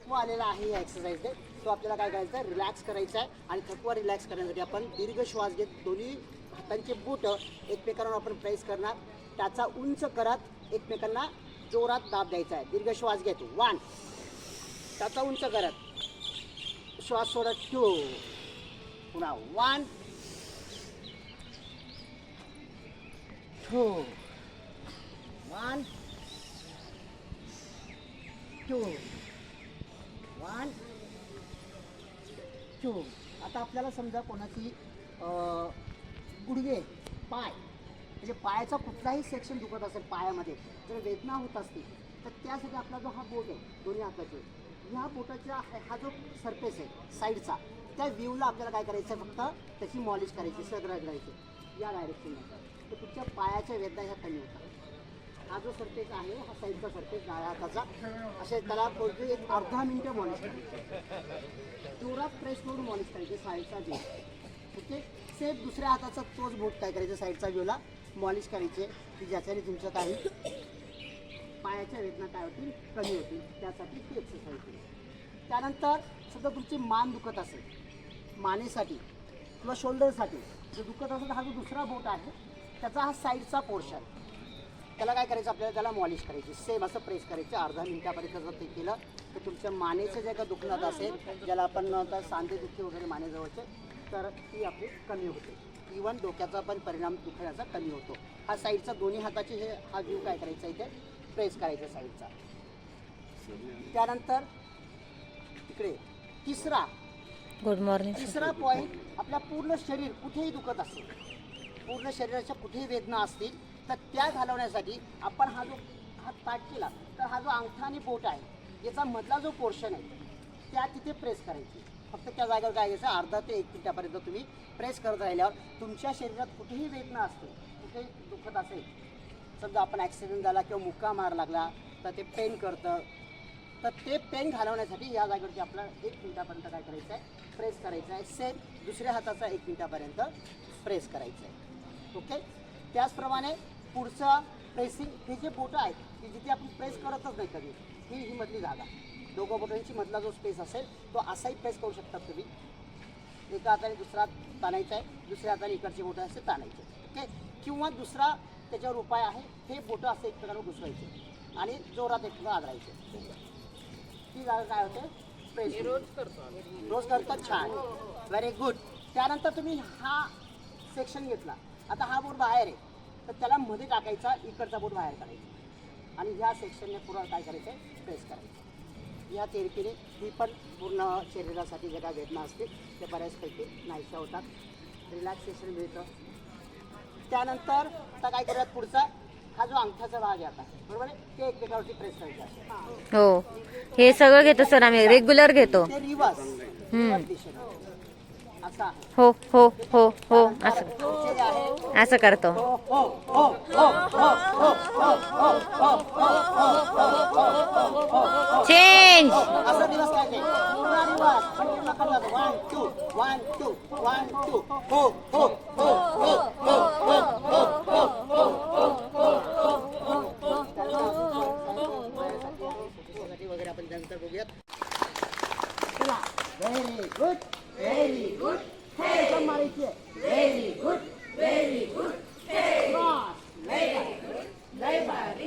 थकवा आलेला आहे या एक्सरसाइजने, तो आपल्याला काय करायचं आहे, रिलॅक्स करायचा आहे. आणि थकवा रिलॅक्स करण्यासाठी आपण दीर्घ श्वास घेत दोन्ही हातांचे बोट एकमेकांवर आपण प्रेस करणार. त्याचा उंच करत एकमेकांना जोरात दाब द्यायचा आहे. दीर्घ श्वास घेतो 1, त्याचा उंच करत श्वास सोडत 2, पुन्हा 1 2 1 2 1 2. आता आपल्याला समजा कोणाची गुडघे पाय म्हणजे पायाचा कुठलाही सेक्शन दुखत असेल, पायामध्ये जर वेदना होत असतील तर त्यासाठी आपला जो हा बोट आहे दोन्ही हाताचे, ह्या बोटाचा हा जो सरफेस आहे साईडचा, त्या व्ह्यूला आपल्याला काय करायचं आहे, फक्त त्याची मॉलिश करायची, करायची या डायरेक्शनमध्ये. तर तुमच्या पायाच्या वेदना ह्या कमी होतात. हा जो सरफेस आहे हा साईडचा सरफेस डाव्या हाताचा, असे त्याला बोलतो एक अर्धा मिनिटं मॉलिश करायची, जोरात प्रेस करून मॉलिश करायची साईडचा व्ह्यू. ओके, सेफ दुसऱ्या हाताचा तोच बोट काय करायचं, साईडचा व्ह्यूला मॉलिश करायचे, की ज्याच्याने तुमचं काही पायाच्या वेदना काय होतील, कमी होतील. त्यासाठी ती एक्सरसाइज केली. त्यानंतर सुद्धा तुमची मान दुखत असेल, मानेसाठी किंवा शोल्डरसाठी जो दुखत असेल, हा जो दुसरा बोट आहे त्याचा हा साईडचा पोर्शन, त्याला काय करायचं आपल्याला, त्याला मॉलिश करायची. सेम असं प्रेस करायचं अर्धा मिनिटापर्यंत. जर ते केलं तर तुमच्या मानेचं जे का दुखणं असेल, ज्याला आपण सांधे दुखी वगैरे मानेजवळचे, तर ती आपली कमी होते. इवन डोक्याचा पण परिणाम दुखण्याचा कमी होतो. हा साईडचा दोन्ही हाताचे हे हा व्ह्यू काय करायचा, इथे प्रेस करायचा साईडचा. त्यानंतर इकडे तिसरा तिसरा पॉईंट, आपल्या पूर्ण शरीर कुठेही दुखत असेल, पूर्ण शरीराच्या कुठेही वेदना असतील तर त्या घालवण्यासाठी आपण हा जो हात ताट केला तर हा जो अंगठा आणि बोट आहे याचा मधला जो पोर्शन आहे त्या तिथे प्रेस करायची. फक्त त्या जागेवर काय घ्यायचं, अर्धा ते 1 मिनिटापर्यंत तुम्ही प्रेस करत राहिल्यावर तुमच्या शरीरात कुठेही वेदना असते, कुठेही दुखत असेल, समजा आपण ॲक्सिडेंट झाला किंवा मुक्का मार लागला तर ते पेन करतं, तर ते पेन घालवण्यासाठी या जागेवरती आपल्याला 1 मिनिटापर्यंत काय करायचं आहे, प्रेस करायचं आहे. सेम दुसऱ्या हाताचा 1 मिनिटापर्यंत प्रेस करायचं आहे. ओके, त्याचप्रमाणे पुढचं प्रेसिंग, हे जे बोटं आहेत की जिथे आपण प्रेस करतच नाही कधी, ही मधली जागा, दोघं बोटांची मधला जो स्पेस असेल तो असाही प्रेस करू शकतात तुम्ही. एका हाताने दुसरा ताणायचा आहे, दुसऱ्या हाताने इकडची बोटं असे ताणायचे. ओके, किंवा दुसरा त्याच्यावर उपाय आहे, हे बोटं असे एकमेकांवर घुसवायचे आणि जोरात एकमेकांना आदरायचे. ती जागा काय होते, प्रेस. रोज करतात, छान, व्हेरी गुड. त्यानंतर तुम्ही हा सेक्शन घेतला, आता हा बोट बाहेर आहे तर त्याला मध्ये टाकायचा, इकडचा बोट बाहेर काढायचा आणि ह्या सेक्शनने पूर्ण काय करायचं आहे, प्रेस करायचं. या थेरपीने ही पण पूर्ण शरीरासाठी ज्या काय वेदना असतील ते बऱ्याचपैकी नाहीशा होतात, रिलॅक्सेशन मिळतं. त्यानंतर आता काय करूयात, पुढचा हा जो अंगठाचा भाग आहे आता, बरोबर आहे, ते एकमेकावरती प्रेस करायचं. हो, हे सगळं घेतो सर, आम्ही रेग्युलर घेतो. ते रिवर्स दिशेने असा. हो हो हो हो, असं करतो. चेंज. असा दिवस काय नाही, पूर्ण रिवर्स कंटिन्यू करत जातो. 1 2 1 2 1 2 हो हो हो हो वगैरे आपण त्यानंतर बघूयात. चला, व्हेरी गुड, व्हेरी गुड. हे मारायची आहे, very good, very good. Cross, लय भारी, लय भारी.